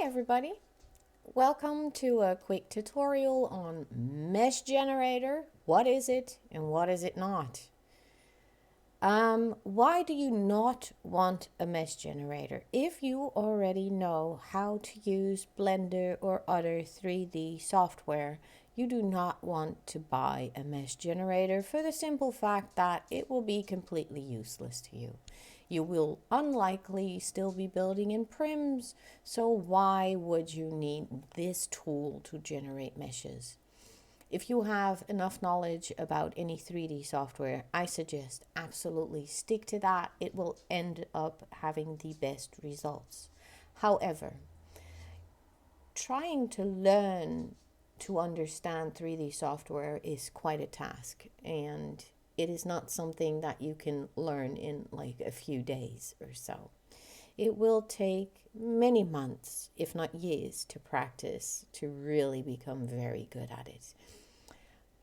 Hi everybody, welcome to a quick tutorial on Mesh Generator. What is it and what is it not? Why do you not want a mesh generator? If you already know how to use Blender or other 3D software, you do not want to buy a mesh generator for the simple fact that it will be completely useless to you. You will unlikely still be building in prims, so why would you need this tool to generate meshes? If you have enough knowledge about any 3D software, I suggest absolutely stick to that. It will end up having the best results. However, trying to learn to understand 3D software is quite a task, and it is not something that you can learn in like a few days or so. It will take many months, if not years, to practice to really become very good at it.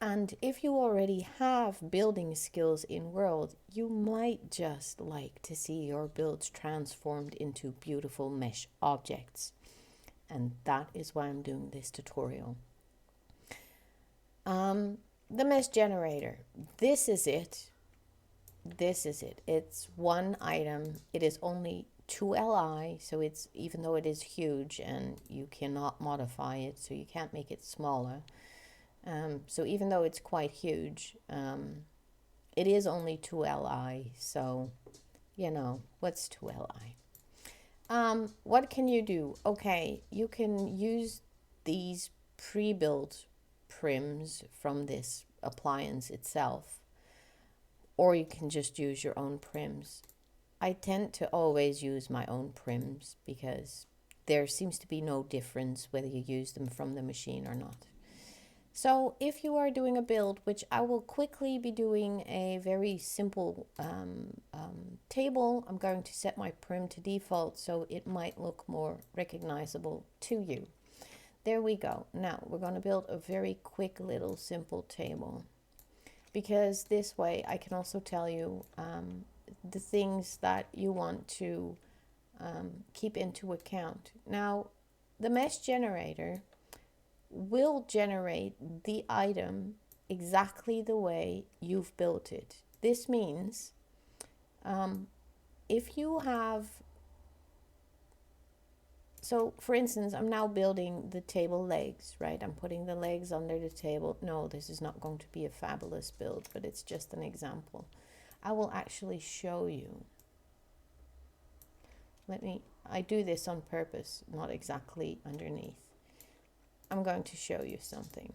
And if you already have building skills in World, you might just like to see your builds transformed into beautiful mesh objects. And that is why I'm doing this tutorial. The mesh generator. This is it. This is it. It's one item. It is only 2 Li, so it's, even though it is huge and you cannot modify it, so you can't make it smaller. So even though it's quite huge, it is only 2 Li, so, you know, what's 2 Li? What can you do? Okay, you can use these pre-built prims from this appliance itself, or you can just use your own prims. I tend to always use my own prims because there seems to be no difference whether you use them from the machine or not. So if you are doing a build, which I will quickly be doing a very simple table, I'm going to set my prim to default so it might look more recognizable to you. There we go. Now we're going to build a very quick little simple table, because this way I can also tell you the things that you want to keep into account. Now, the mesh generator will generate the item exactly the way you've built it. This means if you have, so for instance, I'm now building the table legs, right? I'm putting the legs under the table. No, this is not going to be a fabulous build, but it's just an example. I will actually show you. I do this on purpose, not exactly underneath. I'm going to show you something.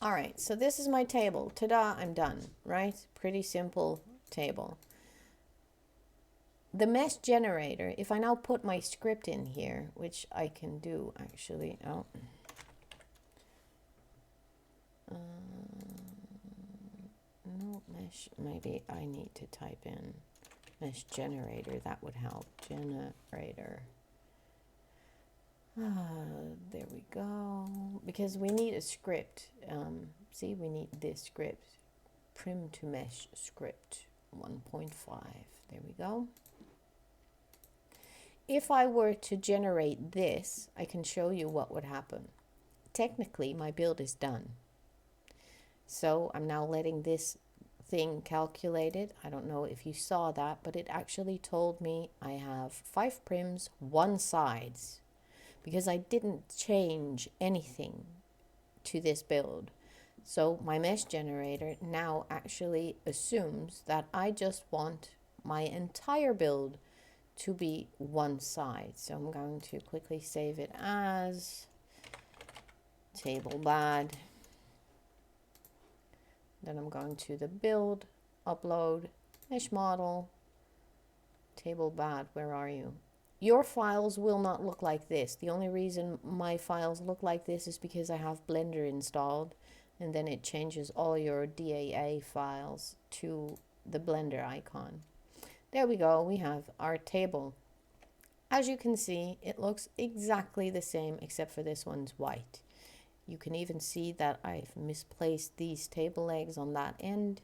All right, so this is my table. Ta-da, I'm done, right? Pretty simple table. The mesh generator, if I now put my script in here, which I can do actually. Oh. No, mesh, maybe I need to type in mesh generator. That would help. Generator. There we go. Because we need a script. See, we need this script. Prim to mesh script 1.5. There we go. If I were to generate this, I can show you what would happen. Technically, my build is done. So I'm now letting this thing calculate it. I don't know if you saw that, but it actually told me I have 5 prims, 1 sides, because I didn't change anything to this build. So my mesh generator now actually assumes that I just want my entire build to be 1 side. So I'm going to quickly save it as table bad. Then I'm going to the build, upload, mesh model, table bad, where are you? Your files will not look like this. The only reason my files look like this is because I have Blender installed, and then it changes all your DAA files to the Blender icon. There we go, we have our table. As you can see, it looks exactly the same except for this one's white. You can even see that I've misplaced these table legs on that end.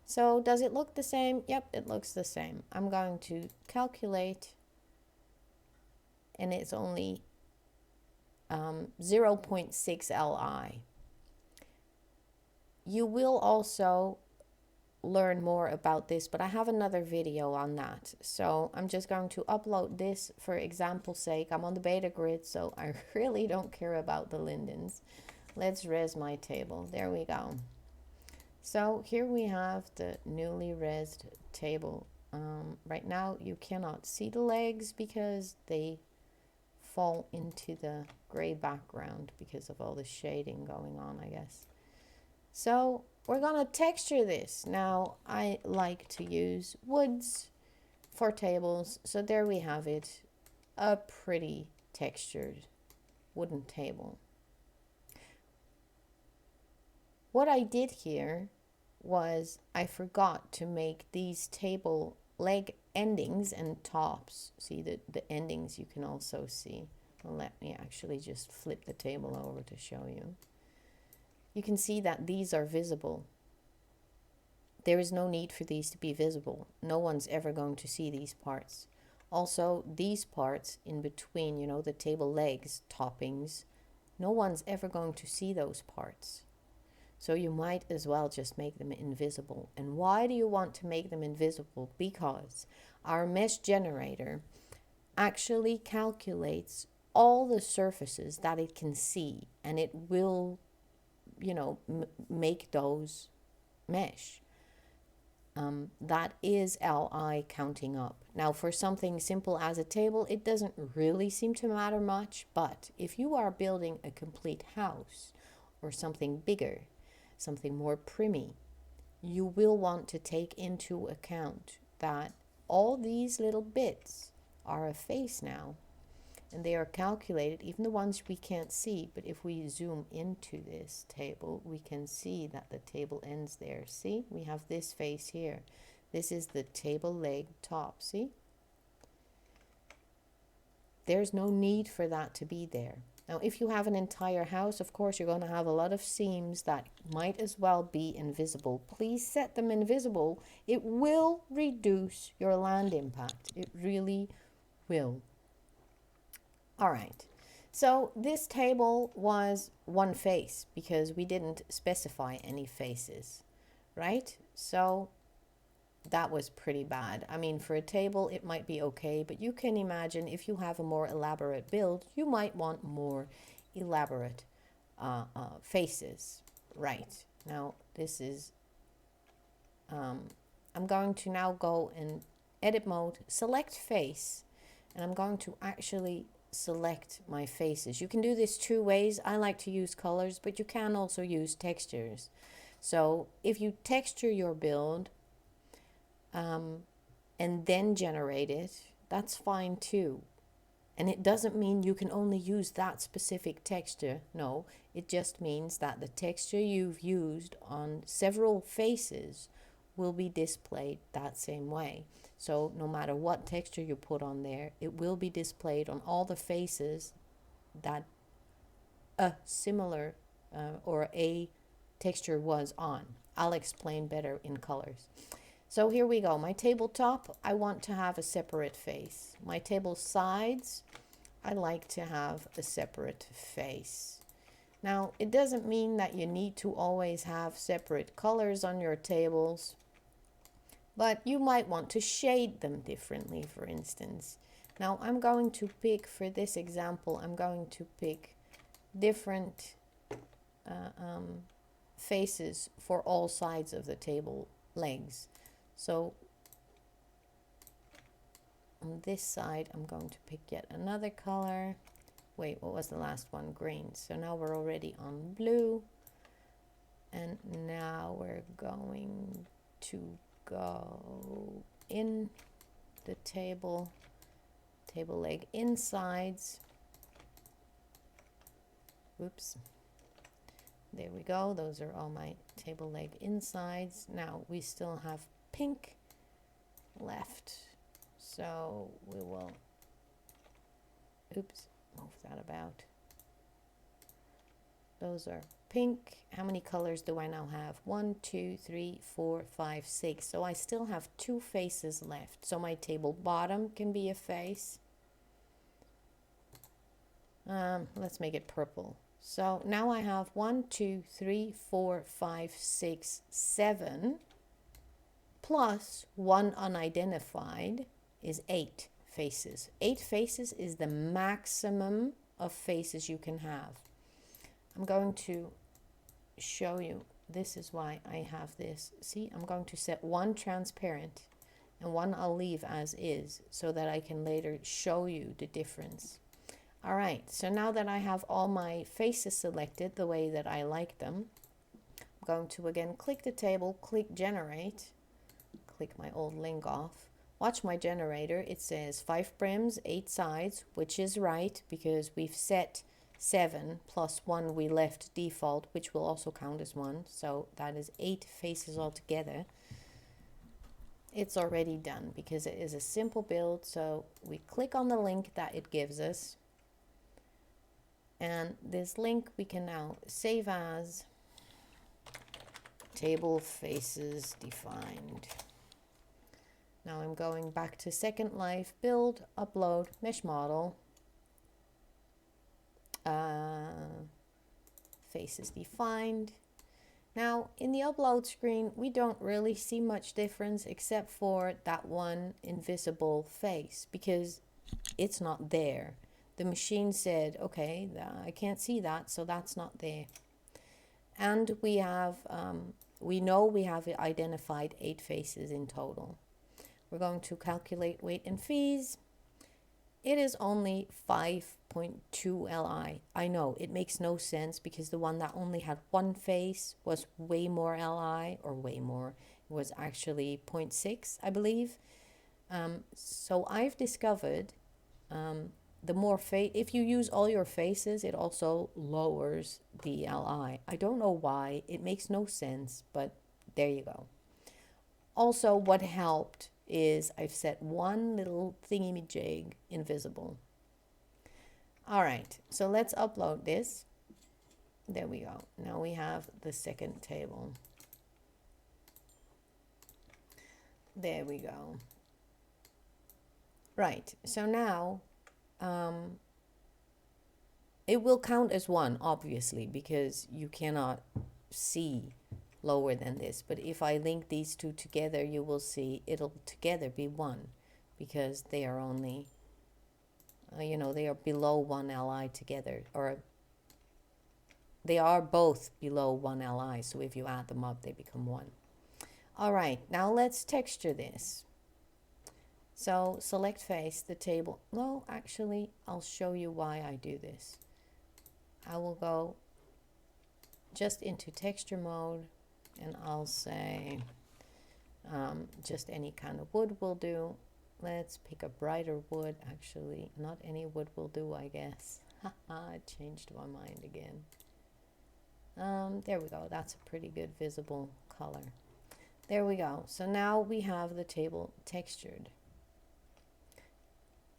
So does it look the same? Yep, it looks the same. I'm going to calculate and it's only 0.6 Li. You will also learn more about this, but I have another video on that. So I'm just going to upload this for example's sake. I'm on the beta grid, so I really don't care about the lindens. Let's res my table. There we go. So here we have the newly resed table. Right now you cannot see the legs because they fall into the gray background because of all the shading going on, I guess. So we're gonna texture this. Now I like to use woods for tables, so there we have it, a pretty textured wooden table. What I did here was I forgot to make these table leg endings and tops. See the endings you can also see. Well, let me actually just flip the table over to show you. You can see that these are visible. There is no need for these to be visible. No one's ever going to see these parts. Also, these parts in between, you know, the table legs, toppings, no one's ever going to see those parts. So you might as well just make them invisible. And why do you want to make them invisible? Because our mesh generator actually calculates all the surfaces that it can see, and it will, you know, make those mesh. That is Li counting up. Now for something simple as a table, it doesn't really seem to matter much, but if you are building a complete house or something bigger, something more preemie, you will want to take into account that all these little bits are a face now, and they are calculated, even the ones we can't see. But if we zoom into this table, we can see that the table ends there. See, we have this face here. This is the table leg top. See, there's no need for that to be there. Now, if you have an entire house, of course, you're going to have a lot of seams that might as well be invisible. Please set them invisible. It will reduce your land impact. It really will. All right. So this table was one face because we didn't specify any faces, right? So that was pretty bad. I mean, for a table, it might be okay, but you can imagine if you have a more elaborate build, you might want more elaborate faces. Right. Now, this is, I'm going to now go in edit mode, select face, and I'm going to actually select my faces. You can do this two ways. I like to use colors, but you can also use textures. So if you texture your build, and then generate it, that's fine too. And it doesn't mean you can only use that specific texture. No, it just means that the texture you've used on several faces will be displayed that same way. So no matter what texture you put on there, it will be displayed on all the faces that a similar or a texture was on. I'll explain better in colors. So here we go. My tabletop, I want to have a separate face. My table sides, I like to have a separate face. Now, it doesn't mean that you need to always have separate colors on your tables, but you might want to shade them differently, for instance. Now, I'm going to pick, for this example, I'm going to pick different faces for all sides of the table legs. So on this side, I'm going to pick yet another color. Wait, what was the last one? Green. So now we're already on blue. And now we're going to go in the table leg insides. Oops. There we go. Those are all my table leg insides. Now we still have pink left, so we will move that about. Those are pink. How many colors do I now have? 1, 2, 3, 4, 5, 6. So I still have 2 faces left. So my table bottom can be a face, Let's make it purple. So now I have 1, 2, 3, 4, 5, 6, 7 plus 1 unidentified is 8 faces. 8 faces is the maximum of faces you can have. I'm going to show you. This is why I have this. See, I'm going to set 1 transparent and 1 I'll leave as is so that I can later show you the difference. All right, so now that I have all my faces selected the way that I like them, I'm going to again click the table, click generate, click my old link off. Watch my generator. It says 5 brims, 8 sides, which is right because we've set 7 plus 1 we left default, which will also count as 1. So that is 8 faces altogether. It's already done because it is a simple build. So we click on the link that it gives us. And this link we can now save as table faces defined. Now I'm going back to Secondlife, build, upload, mesh model, faces defined. Now in the upload screen, we don't really see much difference except for that one invisible face because it's not there. The machine said, okay, I can't see that, so that's not there. And we have, we know we have identified 8 faces in total. We're going to calculate weight and fees. It is only 5.2 Li. I know it makes no sense because the one that only had 1 face was way more Li, or way more. It was actually 0.6, I believe. So I've discovered the more if you use all your faces, it also lowers the Li. I don't know why. It makes no sense, but there you go. Also, what helped is I've set 1 little thingy-majig invisible. All right, so let's upload this. There we go. Now we have the second table. There we go. Right, so now it will count as 1, obviously, because you cannot see lower than this. But if I link these two together, you will see it'll together be 1 because they are only, you know, they are below 1 Li together, or they are both below 1 Li. So if you add them up, they become 1. All right, now let's texture this. So select face, the table. No, actually, I'll show you why I do this. I will go just into texture mode and I'll say just any kind of wood will do. Let's pick a brighter wood. Actually, not any wood will do, I guess. I changed my mind again. There we go. That's a pretty good visible color. There we go. So now we have the table textured.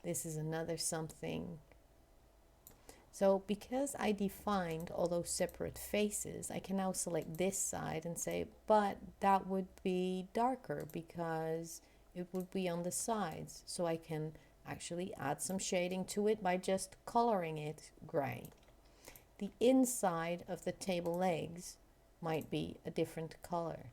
This is another something. So because I defined all those separate faces, I can now select this side and say, but that would be darker because it would be on the sides. So I can actually add some shading to it by just coloring it gray. The inside of the table legs might be a different color.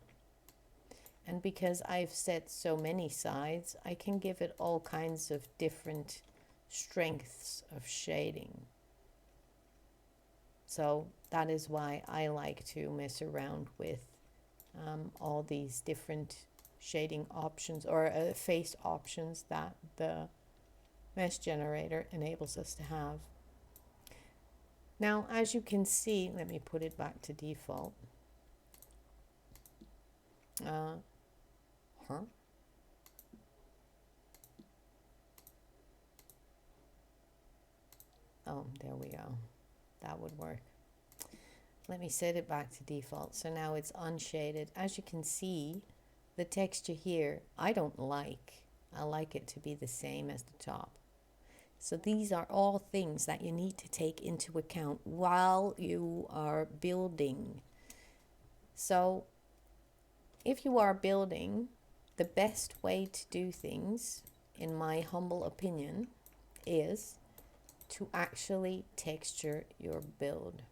And because I've set so many sides, I can give it all kinds of different strengths of shading. So that is why I like to mess around with all these different shading options or face options that the Mesh Generator enables us to have. Now, as you can see, let me put it back to default. Oh, there we go. That would work. Let me set it back to default. So now it's unshaded. As you can see, the texture here, I don't like. I like it to be the same as the top. So these are all things that you need to take into account while you are building. So if you are building, the best way to do things, in my humble opinion, is to actually texture your build.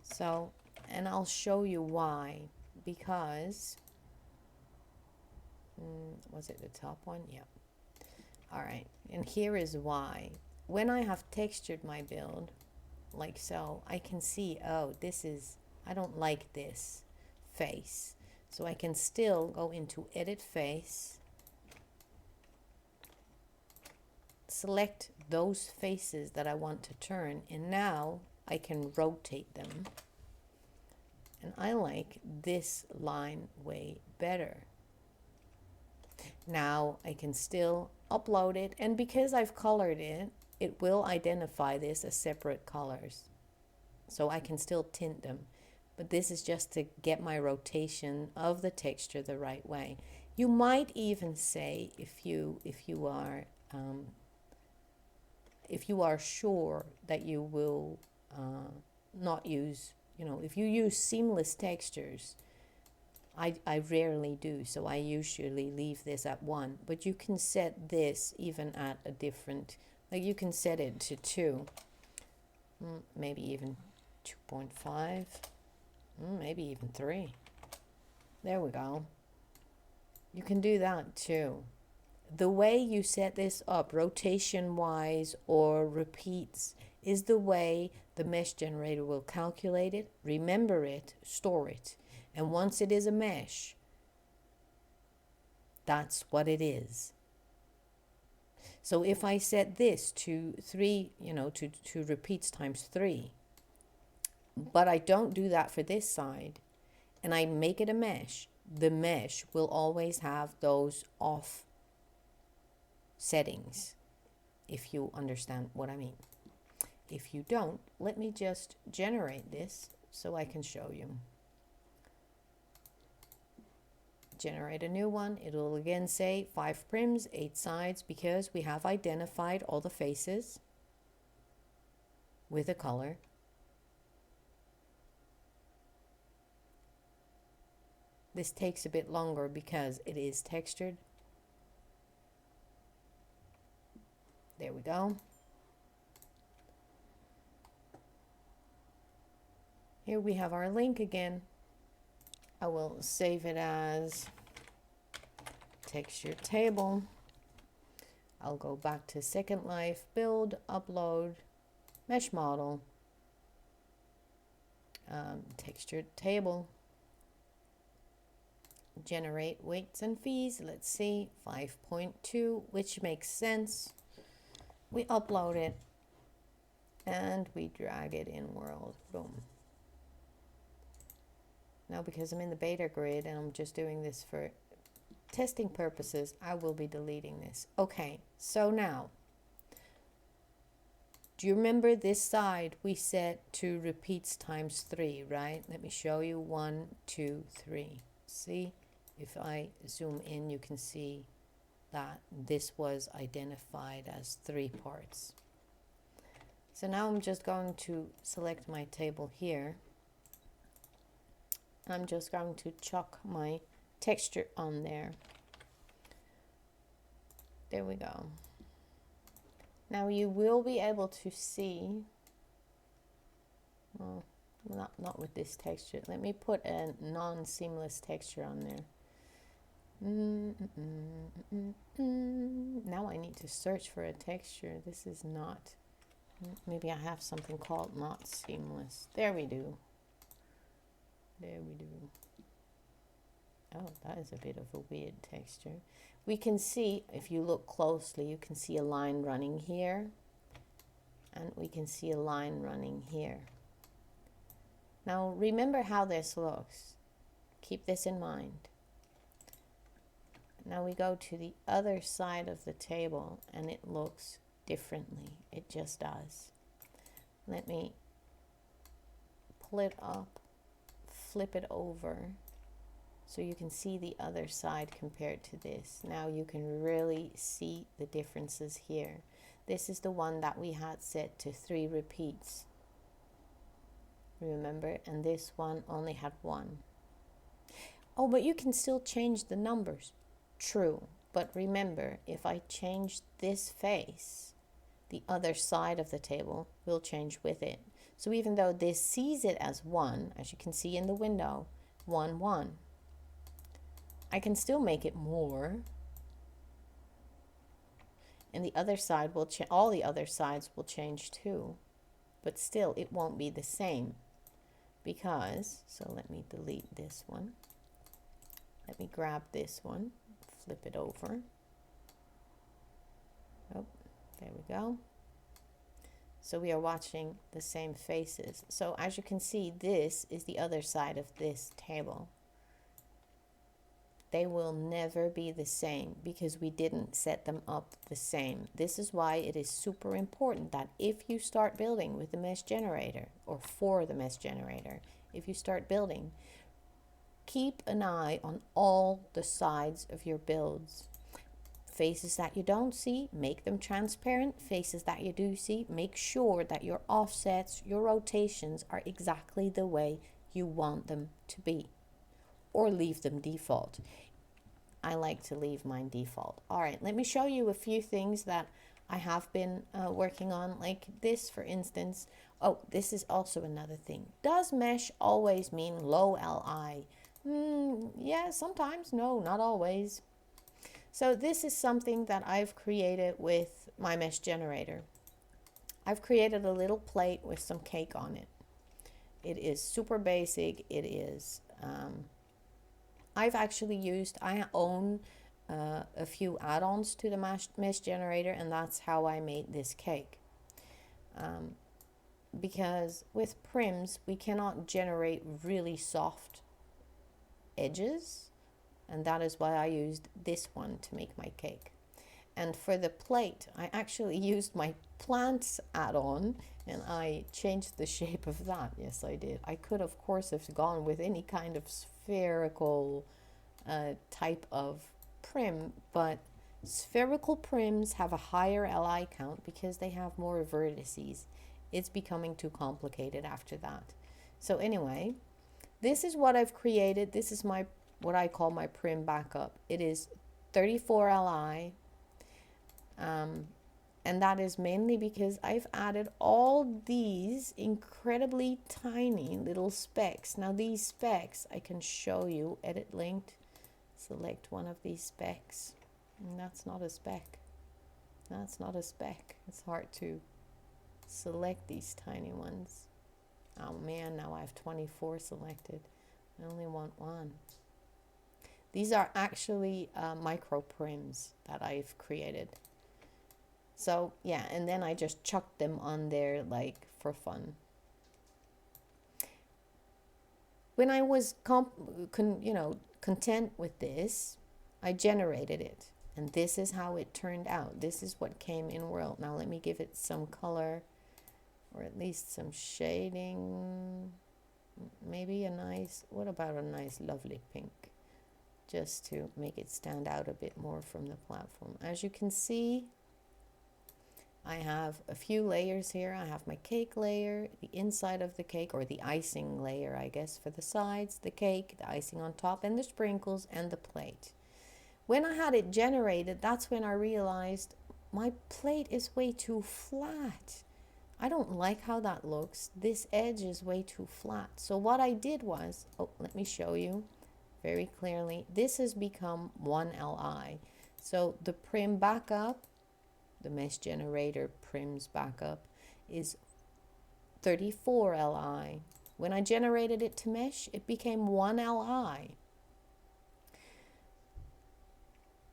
So, and I'll show you why, because, was it the top one? Yeah. All right, and here is why. When I have textured my build, like so, I can see, oh, I don't like this face. So I can still go into Edit Face, select those faces that I want to turn, and now I can rotate them. And I like this line way better. Now I can still upload it, and because I've colored it, it will identify this as separate colors. So I can still tint them. But this is just to get my rotation of the texture the right way. You might even say, if you are sure that you will not use, if you use seamless textures, I rarely do, so I usually leave this at 1. But you can set this even at a different, like you can set it to 2, maybe even 2.5. Maybe even 3. There we go. You can do that too. The way you set this up, rotation wise or repeats, is the way the mesh generator will calculate it, remember it, store it. And once it is a mesh, that's what it is. So if I set this to 3, to repeats times 3, but I don't do that for this side, and I make it a mesh, the mesh will always have those off settings, if you understand what I mean. If you don't, let me just generate this so I can show you. Generate a new one. It will again say 5 prims, 8 sides, because we have identified all the faces with a color. This takes a bit longer because it is textured. There we go. Here we have our link again. I will save it as texture table. I'll go back to Secondlife, build, upload, mesh model, textured table. Generate weights and fees. Let's see, 5.2, which makes sense. We upload it and we drag it in world. Boom. Now, because I'm in the beta grid and I'm just doing this for testing purposes, I will be deleting this. Okay, so now, do you remember this side we set to repeats times 3, right? Let me show you. 1, 2, 3. See? If I zoom in, you can see that this was identified as 3 parts. So now I'm just going to select my table here. I'm just going to chuck my texture on there. There we go. Now you will be able to see, well, not with this texture. Let me put a non-seamless texture on there. Now I need to search for a texture. This is not, maybe I have something called not seamless. There we do. There we do. Oh, that is a bit of a weird texture. We can see, if you look closely, you can see a line running here, and we can see a line running here. Now remember how this looks. Keep this in mind. Now we go to the other side of the table and it looks differently. It just does. Let me pull it up, flip it over, so you can see the other side compared to this. Now you can really see the differences here. This is the one that we had set to 3 repeats. Remember? And this one only had 1. Oh, but you can still change the numbers. True, but remember, if I change this face, the other side of the table will change with it. So even though this sees it as 1, as you can see in the window, 1, 1, I can still make it more. And the other side will change, all the other sides will change too. But still, it won't be the same. Because, so let me delete this one. Let me grab this one, flip it over. Oh, there we go. So we are watching the same faces. So as you can see, this is the other side of this table. They will never be the same because we didn't set them up the same. This is why it is super important that if you start building with the mesh generator, or for the mesh generator, if you start building, keep an eye on all the sides of your builds. Faces that you don't see, make them transparent. Faces that you do see, make sure that your offsets, your rotations are exactly the way you want them to be. Or leave them default. I like to leave mine default. All right, let me show you a few things that I have been working on, like this, for instance. Oh, this is also another thing. Does mesh always mean low Li? Yeah, sometimes. No, not always. So this is something that I've created with my mesh generator. I've created a little plate with some cake on it. It is super basic. It is, I've actually used, I own a few add-ons to the mesh generator, and that's how I made this cake. Because with prims, we cannot generate really soft edges. And that is why I used this one to make my cake. And for the plate, I actually used my plants add-on and I changed the shape of that. Yes, I did. I could, of course, have gone with any kind of spherical type of prim, but spherical prims have a higher Li count because they have more vertices. It's becoming too complicated after that. So anyway, this is what I've created. This is my what I call my prim backup. It is 34 Li, and that is mainly because I've added all these incredibly tiny little specks. Now these specks I can show you, edit linked, select one of these specks, and that's not a speck. That's not a speck. It's hard to select these tiny ones. Oh man, now I have 24 selected. I only want one. These are actually micro prims that I've created. So yeah, and then I just chucked them on there like for fun. When I was content with this, I generated it, and this is how it turned out. This is what came in world. Now let me give it some color, or at least some shading. Maybe a nice, what about a nice lovely pink? Just to make it stand out a bit more from the platform. As you can see, I have a few layers here. I have my cake layer, the inside of the cake, or the icing layer, I guess, for the sides, the cake, the icing on top, and the sprinkles, and the plate. When I had it generated, that's when I realized my plate is way too flat. I don't like how that looks. This edge is way too flat. So what I did was, oh, let me show you very clearly. This has become 1 Li. So the prim backup, the mesh generator prims backup, is 34 Li. When I generated it to mesh, it became 1 Li.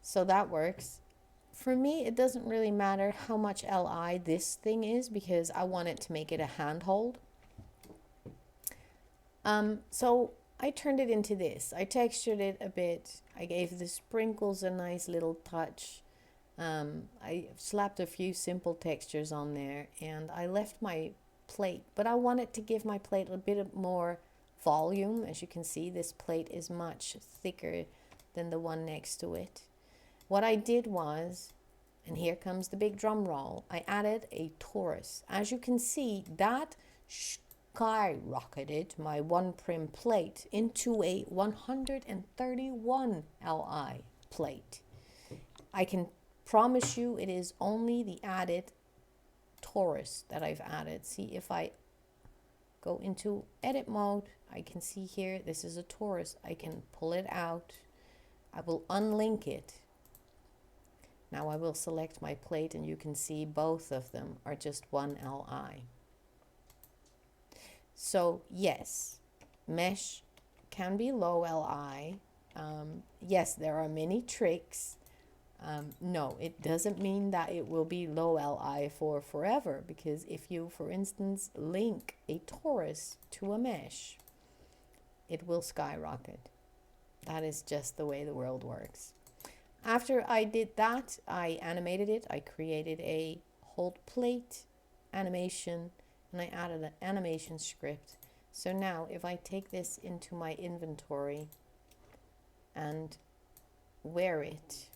So that works. For me, it doesn't really matter how much Li this thing is because I want it to make it a handhold. So I turned it into this. I textured it a bit. I gave the sprinkles a nice little touch. I slapped a few simple textures on there, and I left my plate, but I wanted to give my plate a bit more volume. As you can see, this plate is much thicker than the one next to it. What I did was, and here comes the big drum roll, I added a torus. As you can see, that skyrocketed my one prim plate into a 131 Li plate. I can promise you it is only the added torus that I've added. See, if I go into edit mode, I can see here, this is a torus. I can pull it out. I will unlink it. Now I will select my plate and you can see both of them are just 1 Li. So yes, mesh can be low Li. Yes, there are many tricks. No, it doesn't mean that it will be low Li for forever, because if you, for instance, link a torus to a mesh, it will skyrocket. That is just the way the world works. After I did that, I animated it. I created a hold plate animation and I added an animation script. So now if I take this into my inventory and wear it,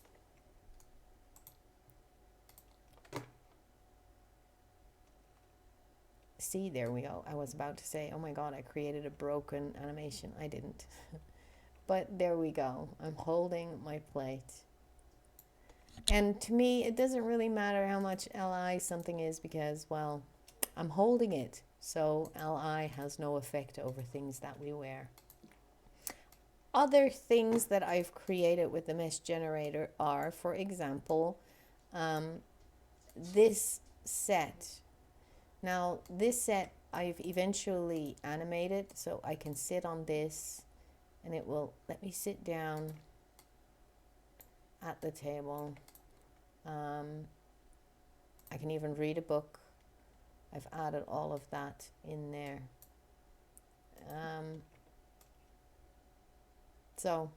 see, there we go. I was about to say, oh my God, I created a broken animation. I didn't. But there we go. I'm holding my plate. And to me, it doesn't really matter how much Li something is because, well, I'm holding it. So Li has no effect over things that we wear. Other things that I've created with the mesh generator are, for example, this set. Now, this set I've eventually animated, so I can sit on this and it will let me sit down at the table. I can even read a book. I've added all of that in there. So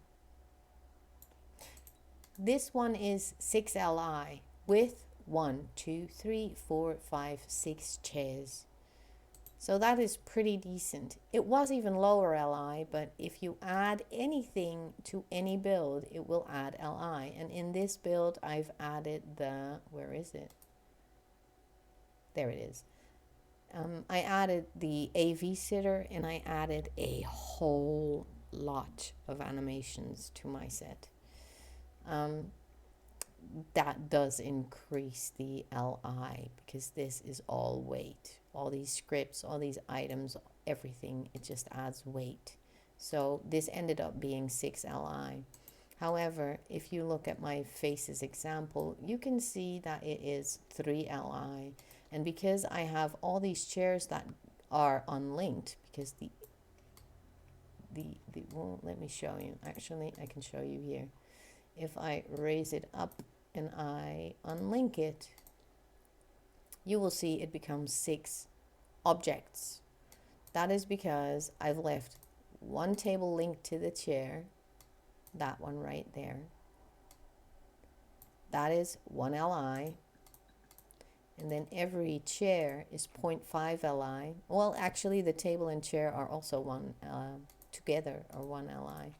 this one is 6 Li with 1, 2, 3, 4, 5, 6 chairs. So that is pretty decent. It was even lower Li, but if you add anything to any build, it will add Li. And in this build, I've added the, where is it? There it is. I added the AV sitter and I added a whole lot of animations to my set. That does increase the Li because this is all weight. All these scripts, all these items, everything, it just adds weight. So this ended up being 6 Li. However, if you look at my faces example, you can see that it is 3 Li. And because I have all these chairs that are unlinked, because well, let me show you. Actually, I can show you here. If I raise it up and I unlink it, you will see it becomes 6 objects. That is because I've left one table linked to the chair, that one right there. That is 1 Li. And then every chair is 0.5 Li. Well, actually, the table and chair are also together are 1 Li.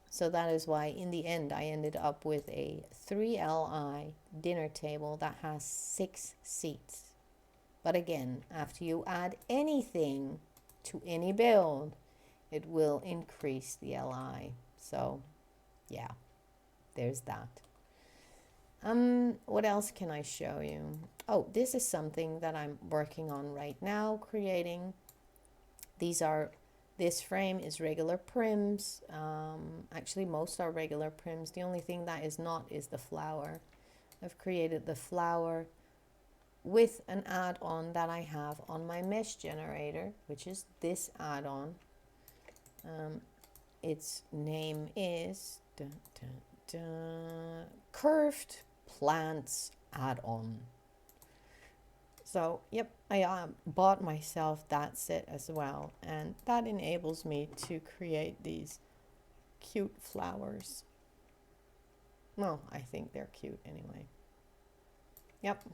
So that is why in the end I ended up with a 3 Li dinner table that has 6 seats. But again, after you add anything to any build, it will increase the Li. So yeah, there's that. What else can I show you? Oh, this is something that I'm working on right now, creating. This frame is regular prims. Actually, most are regular prims. The only thing that is not is the flower. I've created the flower with an add-on that I have on my mesh generator, which is this add-on. Its name is Curved Plants Add-on. So, yep, I bought myself that set as well, and that enables me to create these cute flowers. Well, I think they're cute anyway. Yep.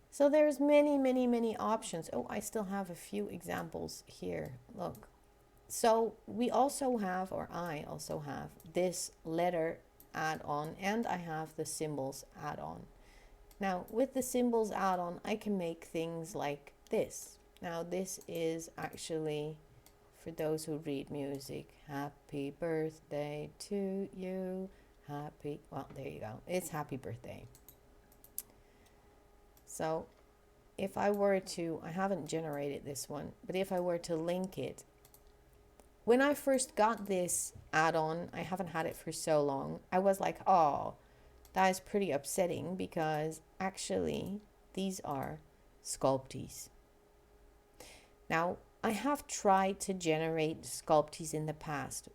So there's many options. Oh, I still have a few examples here. Look. So we also have, or I also have, this letter add-on, and I have the symbols add-on. Now, with the symbols add-on, I can make things like this. Now, this is actually, for those who read music, happy birthday to you, well, there you go. It's happy birthday. So if I were to, I haven't generated this one, but if I were to link it, when I first got this add-on, I haven't had it for so long, I was like, oh, that is pretty upsetting, because actually these are sculpties. Now, I have tried to generate sculpties in the past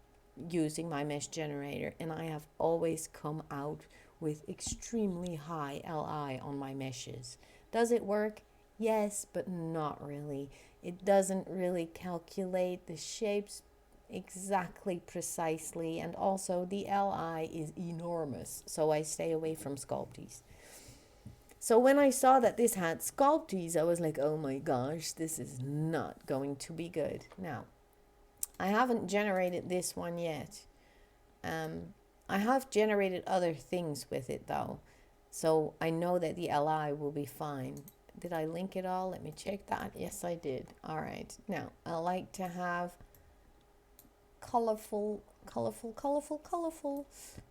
using my mesh generator, and I have always come out with extremely high Li on my meshes. Does it work? Yes, but not really. It doesn't really calculate the shapes exactly precisely, and also the Li is enormous, so I stay away from sculpties. So when I saw that this had sculpties, I was like, oh my gosh, this is not going to be good. Now, I haven't generated this one yet. I have generated other things with it though, so I know that the Li will be fine. Did I link it all? Let me check that. Yes, I did. All right. Now, I like to have colorful.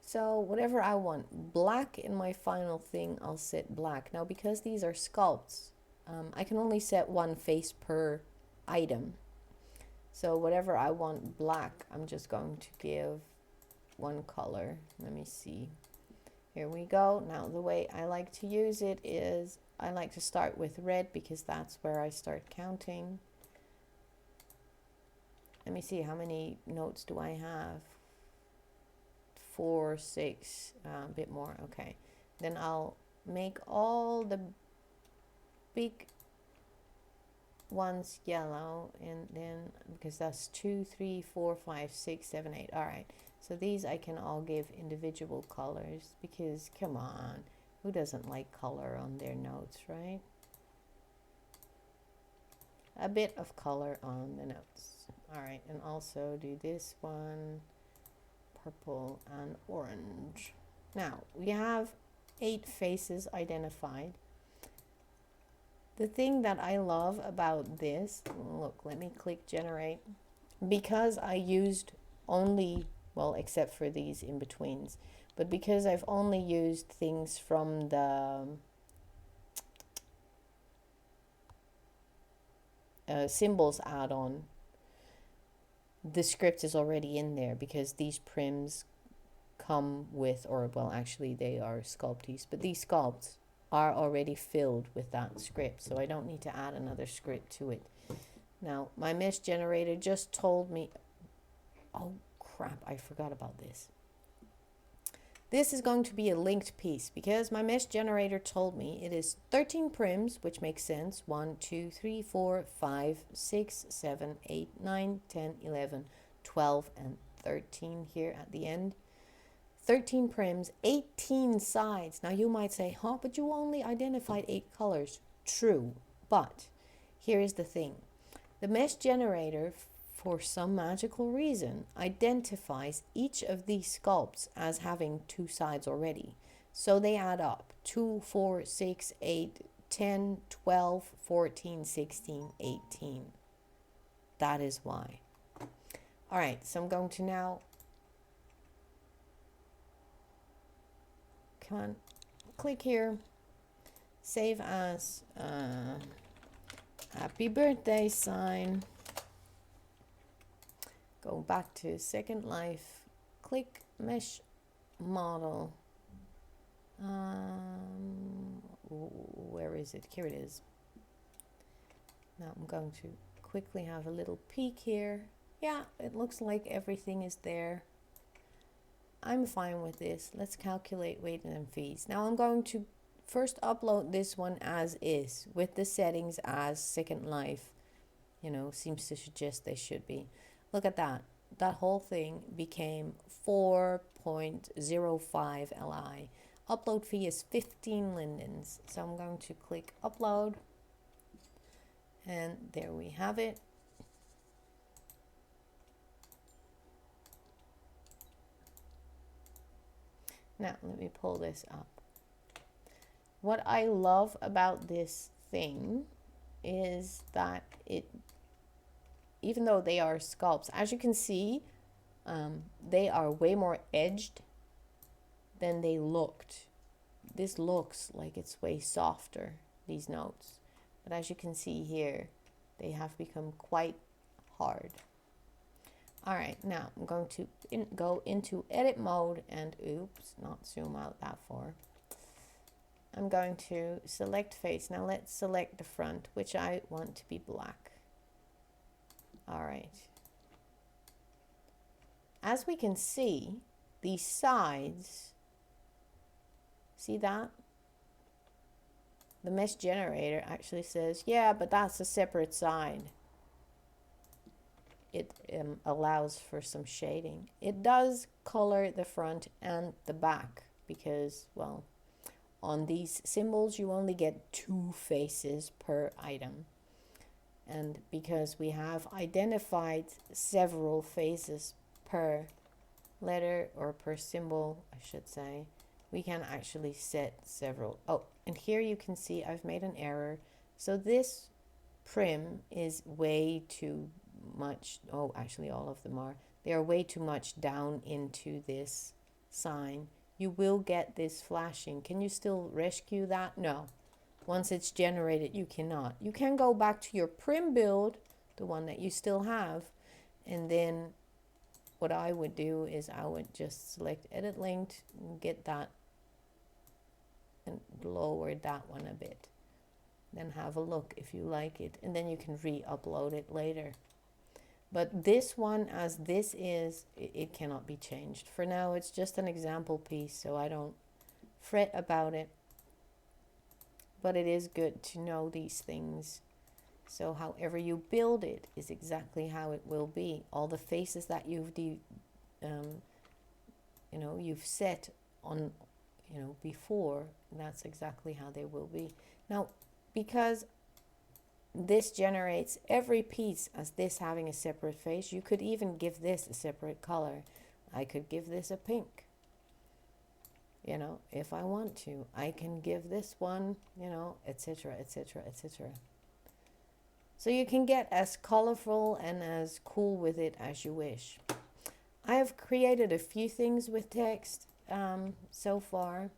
So whatever I want. Black in my final thing, I'll set black. Now, because these are sculpts, I can only set one face per item. So whatever I want black, I'm just going to give one color. Let me see. Here we go. Now the way I like to use it is I like to start with red, because that's where I start counting. Let me see, how many notes do I have? 4, 6, a bit more. Okay. Then I'll make all the big ones yellow, and then, because that's 2, 3, 4, 5, 6, 7, 8. All right. So these I can all give individual colors, because come on, who doesn't like color on their notes, right? A bit of color on the notes. All right, and also do this one, purple and orange. Now we have 8 faces identified. The thing that I love about this, look, let me click generate, because I used only, well, except for these in-betweens, but because I've only used things from the symbols add-on, the script is already in there, because these prims come with, or well, actually they are sculpties, but these sculpts are already filled with that script, so I don't need to add another script to it. Now, my mesh generator just told me, oh crap, I forgot about this. This is going to be a linked piece, because my mesh generator told me it is 13 prims, which makes sense. 1, 2, 3, 4, 5, 6, 7, 8, 9, 10, 11, 12, and 13 here at the end. 13 prims, 18 sides. Now you might say, huh, but you only identified 8 colors. True, but here is the thing. The mesh generator, for some magical reason, identifies each of these sculpts as having 2 sides already. So they add up. 2, 4, 6, 8, 10, 12, 14, 16, 18. That is why. All right, so I'm going to now, come on, click here, save as, happy birthday sign. Go back to Secondlife, click mesh model. Where is it? Here it is. Now I'm going to quickly have a little peek here. Yeah, it looks like everything is there. I'm fine with this. Let's calculate weight and fees. Now I'm going to first upload this one as is, with the settings as Secondlife, seems to suggest they should be. Look at that. That whole thing became 4.05 Li. Upload fee is 15 lindens. So I'm going to click upload. And there we have it. Now let me pull this up. What I love about this thing is that even though they are sculpts, as you can see, they are way more edged than they looked. This looks like it's way softer. these notes. But as you can see here, they have become quite hard. All right, now I'm going to go into edit mode and oops, not zoom out that far. I'm going to select face. Now let's select the front, which I want to be black. All right. As we can see, these sides, see that? The mesh generator actually says, yeah, but that's a separate side. It allows for some shading. It does color the front and the back because, well, on these symbols you only get 2 faces per item. And because we have identified several faces per letter or per symbol, I should say, we can actually set several. Oh, and here you can see I've made an error. So this prim is way too much. Oh, actually all of them are. They are way too much down into this sign. You will get this flashing. Can you still rescue that? No. Once it's generated, you cannot. You can go back to your prim build, the one that you still have, and then what I would do is I would just select edit linked and get that and lower that one a bit. Then have a look if you like it, and then you can re-upload it later. But this one, as this is, it cannot be changed. For now, it's just an example piece, so I don't fret about it. But it is good to know these things. So however you build it is exactly how it will be. All the faces that you've you've set on, before, that's exactly how they will be. Now, because this generates every piece as this having a separate face, you could even give this a separate color. I could give this a pink. If I want to, I can give this one, etc., etc., etc. So you can get as colorful and as cool with it as you wish. I have created a few things with text so far.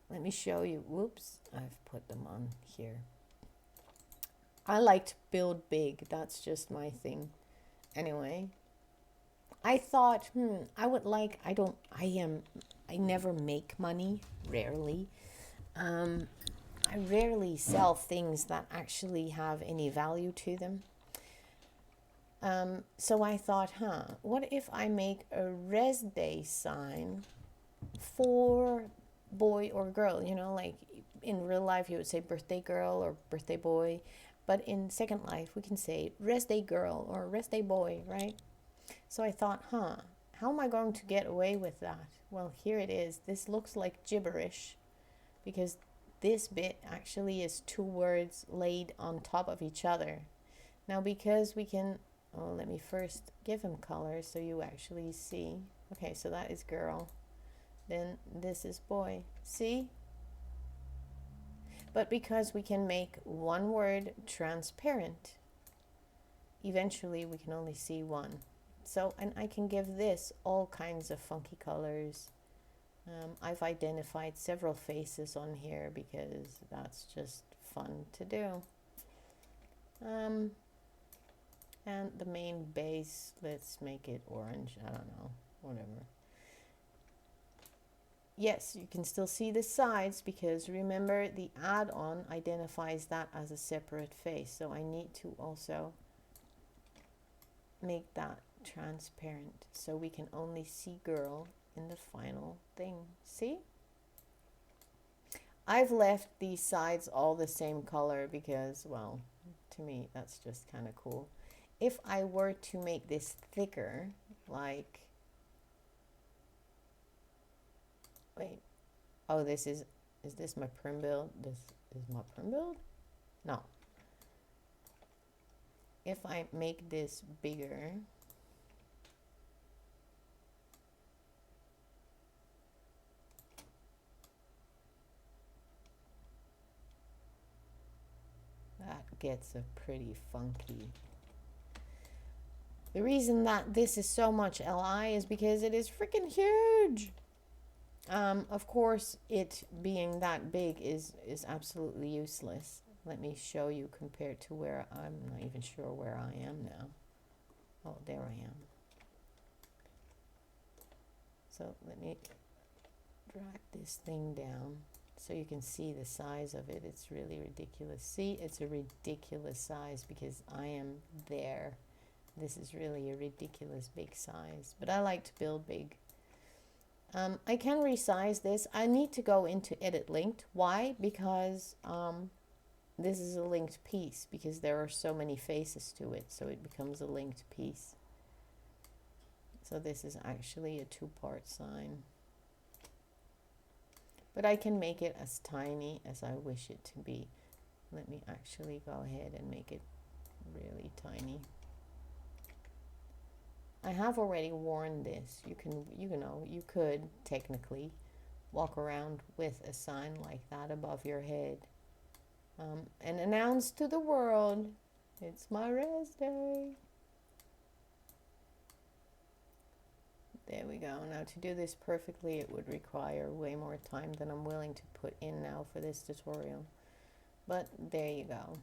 Let me show you. Whoops, I've put them on here. I like to build big. That's just my thing. Anyway, I thought, I never make money, rarely. I rarely sell things that actually have any value to them. So I thought, what if I make a res day sign for boy or girl? Like in real life you would say birthday girl or birthday boy, but in Second Life we can say res day girl or res day boy, right? So I thought, how am I going to get away with that? Well, here it is. This looks like gibberish because this bit actually is 2 words laid on top of each other. Now, because we can, let me first give him colors so you actually see. Okay, so that is girl. Then this is boy. See? But because we can make 1 word transparent, eventually we can only see 1. So, and I can give this all kinds of funky colors. I've identified several faces on here because that's just fun to do. And the main base, let's make it orange. I don't know, whatever. Yes, you can still see the sides because remember the add-on identifies that as a separate face. So I need to also make that transparent so we can only see girl in the final thing. See? I've left these sides all the same color because, well, to me that's just kind of cool. If I were to make this thicker, like, wait, oh, is this my prim build? This is my prim build? No. If I make this bigger, that gets a pretty funky. The reason that this is so much LI is because it is freaking huge. Of course, it being that big is absolutely useless. Let me show you compared to where I'm not even sure where I am now. Oh, there I am. So let me drag this thing down so you can see the size of it. It's really ridiculous. See, it's a ridiculous size because I am there. This is really a ridiculous big size, but I like to build big. I can resize this. I need to go into edit linked. Why? Because this is a linked piece, because there are so many faces to it, so it becomes a linked piece. So this is actually a two-part sign. But I can make it as tiny as I wish it to be. Let me actually go ahead and make it really tiny. I have already worn this. You know, you could technically walk around with a sign like that above your head. And announce to the world, it's my rest day. There we go. Now to do this perfectly, it would require way more time than I'm willing to put in now for this tutorial. But there you go.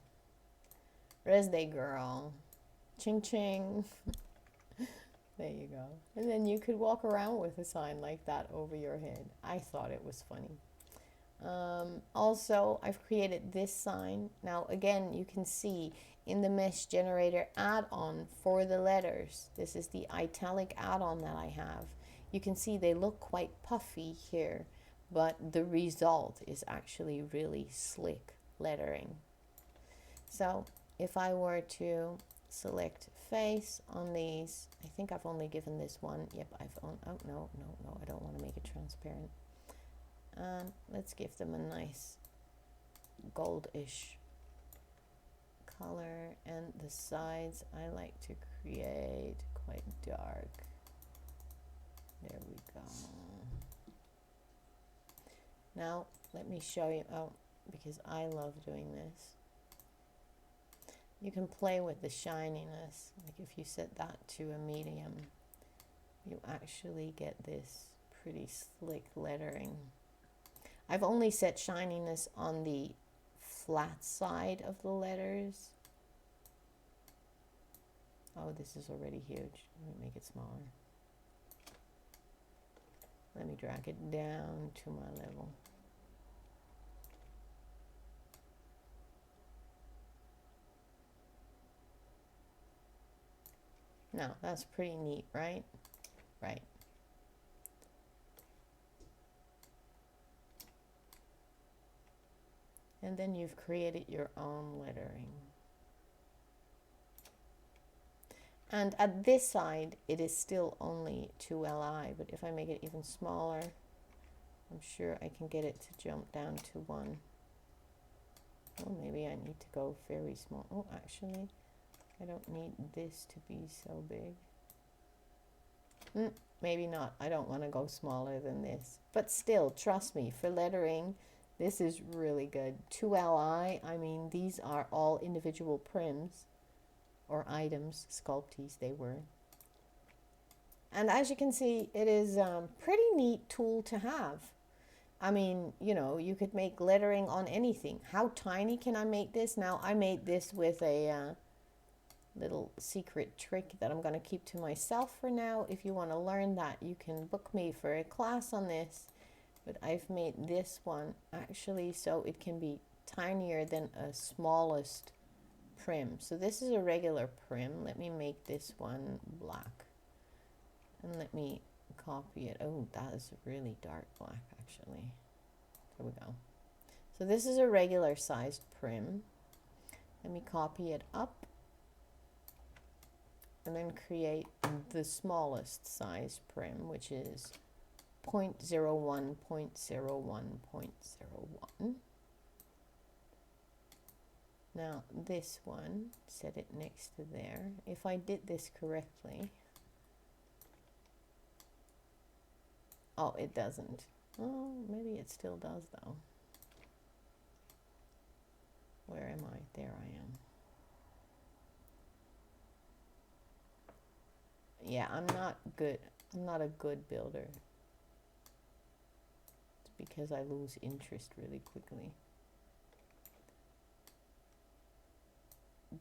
Rest day girl. Ching ching. There you go. And then you could walk around with a sign like that over your head. I thought it was funny. Also, I've created this sign. Now, again, you can see in the Mesh Generator add-on for the letters. This is the italic add-on that I have. You can see they look quite puffy here, but the result is actually really slick lettering. So if I were to select face on these, I think I've only given this one. Yep, oh no, I don't want to make it transparent. Let's give them a nice goldish color, and the sides I like to create quite dark. There we go. Now let me show you, because I love doing this. You can play with the shininess. Like if you set that to a medium, you actually get this pretty slick lettering. I've only set shininess on the flat side of the letters. Oh, this is already huge. Let me make it smaller. Let me drag it down to my level. Now, that's pretty neat, right? Right. And then you've created your own lettering. And at this side, it is still only 2li, but if I make it even smaller, I'm sure I can get it to jump down to 1. Oh, maybe I need to go very small. Oh, actually, I don't need this to be so big. Maybe not. I don't want to go smaller than this. But still, trust me, for lettering, this is really good. 2li, I mean, these are all individual prims or items, sculpties they were. And as you can see, it is a pretty neat tool to have. I mean, you know, you could make lettering on anything. How tiny can I make this? Now, I made this with a little secret trick that I'm going to keep to myself for now. If you want to learn that, you can book me for a class on this. But I've made this one actually so it can be tinier than a smallest prim. So this is a regular prim. Let me make this one black. And let me copy it. Oh, that is a really dark black actually. There we go. So this is a regular sized prim. Let me copy it up. And then create the smallest size prim, which is 0.01, 0.01, 0.01. Now this one, set it next to there. If I did this correctly, oh, it doesn't. Oh, maybe it still does though. Where am I? There I am. Yeah, I'm not good. I'm not a good builder. It's because I lose interest really quickly.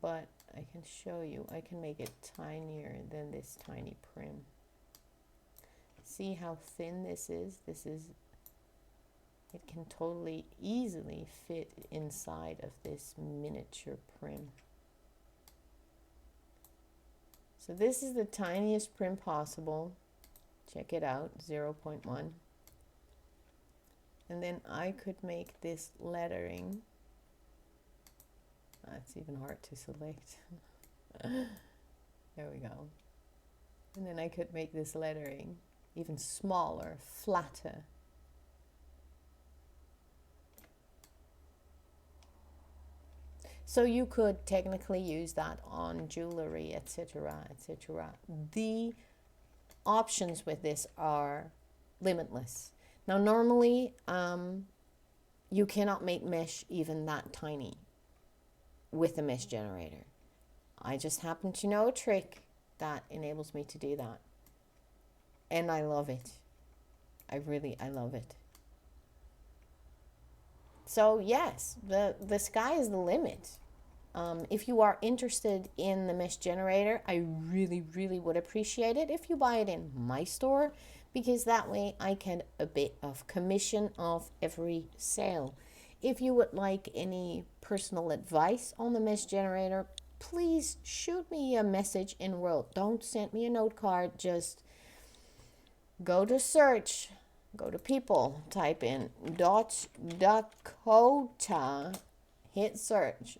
but I can show you. I can make it tinier than this tiny prim. See how thin this is? It can totally easily fit inside of this miniature prim. So this is the tiniest prim possible. Check it out, 0.1. And then I could make this lettering. It's even hard to select. There we go. And then I could make this lettering even smaller, flatter. So you could technically use that on jewelry, etc., etc. The options with this are limitless. Now, normally, you cannot make mesh even that tiny with a mesh generator. I just happen to know a trick that enables me to do that. And I love it. I love it. So yes, the sky is the limit. If you are interested in the mesh generator, I really would appreciate it if you buy it in my store, because that way I get a bit of commission off every sale. If you would like any personal advice on the mesh generator, please shoot me a message in World. Don't send me a note card. Just go to search, go to people, type in Dakota, hit search.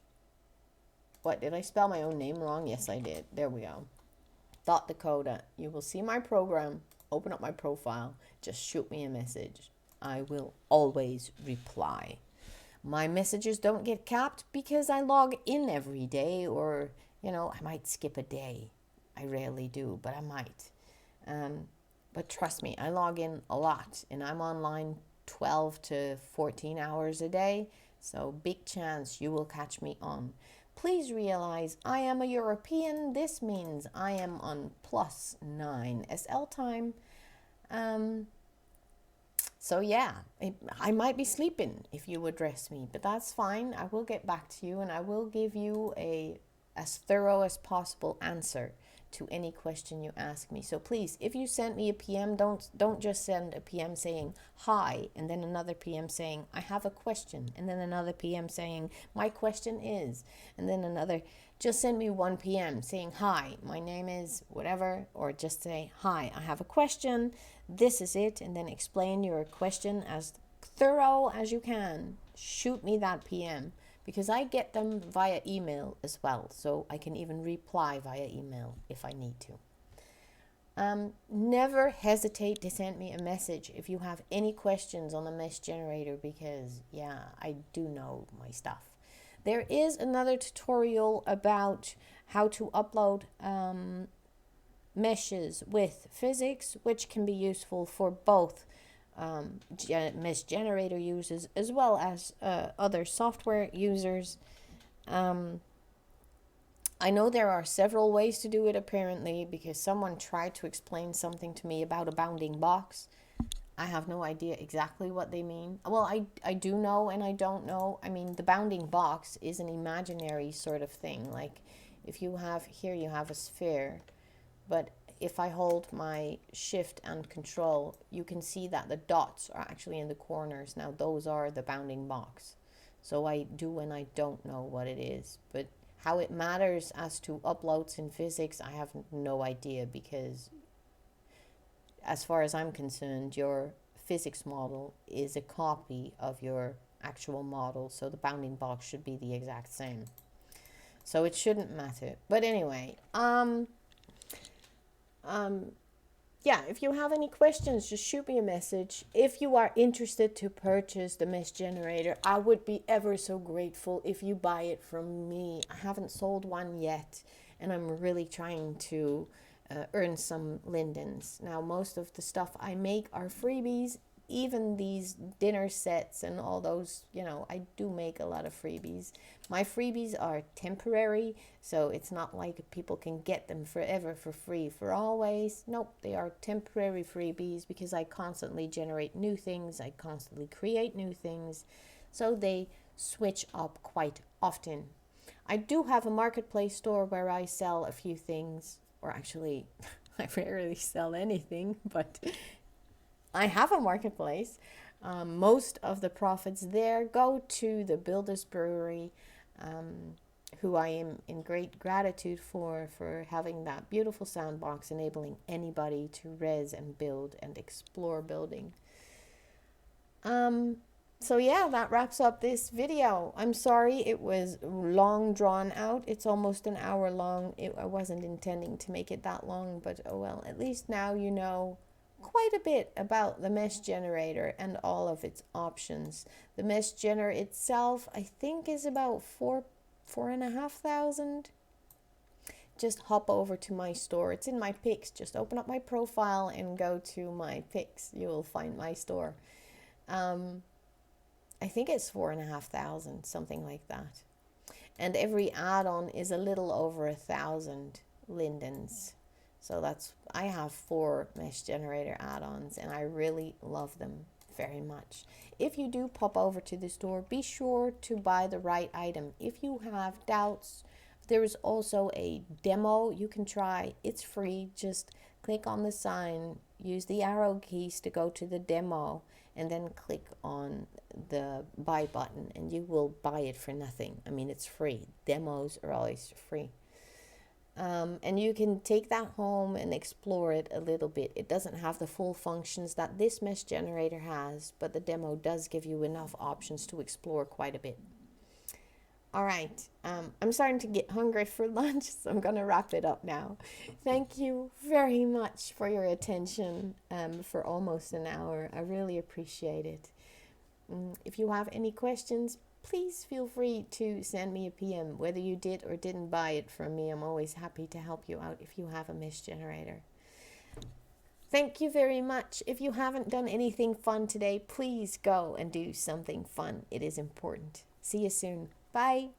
What, did I spell my own name wrong? Yes, I did. There we go. Dakota. You will see my program. Open up my profile. Just shoot me a message. I will always reply. My messages don't get capped because I log in every day, or, you know, I might skip a day. I rarely do, but I might. But trust me, I log in a lot, and I'm online 12 to 14 hours a day. So big chance you will catch me on. Please realize I am a European. This means I am on +9 SL time. So yeah, I might be sleeping if you address me, but that's fine. I will get back to you, and I will give you as thorough as possible answer to any question you ask me. So please, if you send me a PM, don't just send a PM saying hi, and then another PM saying I have a question, and then another PM saying my question is, and then another. Just send me one PM saying hi, my name is whatever, or just say hi, I have a question, this is it, and then explain your question as thorough as you can. Shoot me that PM, because I get them via email as well, so I can even reply via email if I need to. Never hesitate to send me a message if you have any questions on the mesh generator, because yeah, I do know my stuff. There is another tutorial about how to upload meshes with physics, which can be useful for both mesh generator users as well as other software users. I know there are several ways to do it apparently, because someone tried to explain something to me about a bounding box. I have no idea exactly what they mean. Well, I do know and I don't know. I mean, the bounding box is an imaginary sort of thing. Like if you have here, you have a sphere, but if I hold my shift and control, you can see that the dots are actually in the corners. Now those are the bounding box. So I do and I don't know what it is, but how it matters as to uploads in physics, I have no idea, because as far as I'm concerned, your physics model is a copy of your actual model, so the bounding box should be the exact same. So it shouldn't matter. But anyway, yeah, if you have any questions, just shoot me a message. If you are interested to purchase the mesh generator, I would be ever so grateful if you buy it from me. I haven't sold one yet, and I'm really trying to earn some lindens. Now, most of the stuff I make are freebies. Even these dinner sets and all those, you know, I do make a lot of freebies. My freebies are temporary, so it's not like people can get them forever for free for always. Nope, they are temporary freebies because I constantly generate new things. I constantly create new things, so they switch up quite often. I do have a marketplace store where I sell a few things, or actually, I rarely sell anything, but I have a marketplace. Most of the profits there go to the Builders Brewery, who I am in great gratitude for having that beautiful sound box, enabling anybody to res and build and explore building. So yeah, that wraps up this video. I'm sorry it was long drawn out. It's almost an hour long. I wasn't intending to make it that long, but oh well, at least now you know quite a bit about the mesh generator and all of its options. The mesh generator itself, I think, is about four and a half thousand. Just hop over to my store. It's in my pics. Just open up my profile and go to my pics. You will find my store. I think it's 4,500, something like that. And every add-on is a little over 1,000 lindens. So I have 4 mesh generator add-ons, and I really love them very much. If you do pop over to the store, be sure to buy the right item. If you have doubts, there is also a demo you can try. It's free. Just click on the sign, use the arrow keys to go to the demo, and then click on the buy button, and you will buy it for nothing. I mean, it's free. Demos are always free. And you can take that home and explore it a little bit. It doesn't have the full functions that this mesh generator has, but the demo does give you enough options to explore quite a bit. All right, I'm starting to get hungry for lunch, so I'm going to wrap it up now. Thank you very much for your attention for almost an hour. I really appreciate it. If you have any questions, please feel free to send me a PM. Whether you did or didn't buy it from me, I'm always happy to help you out if you have a mesh generator. Thank you very much. If you haven't done anything fun today, please go and do something fun. It is important. See you soon. Bye.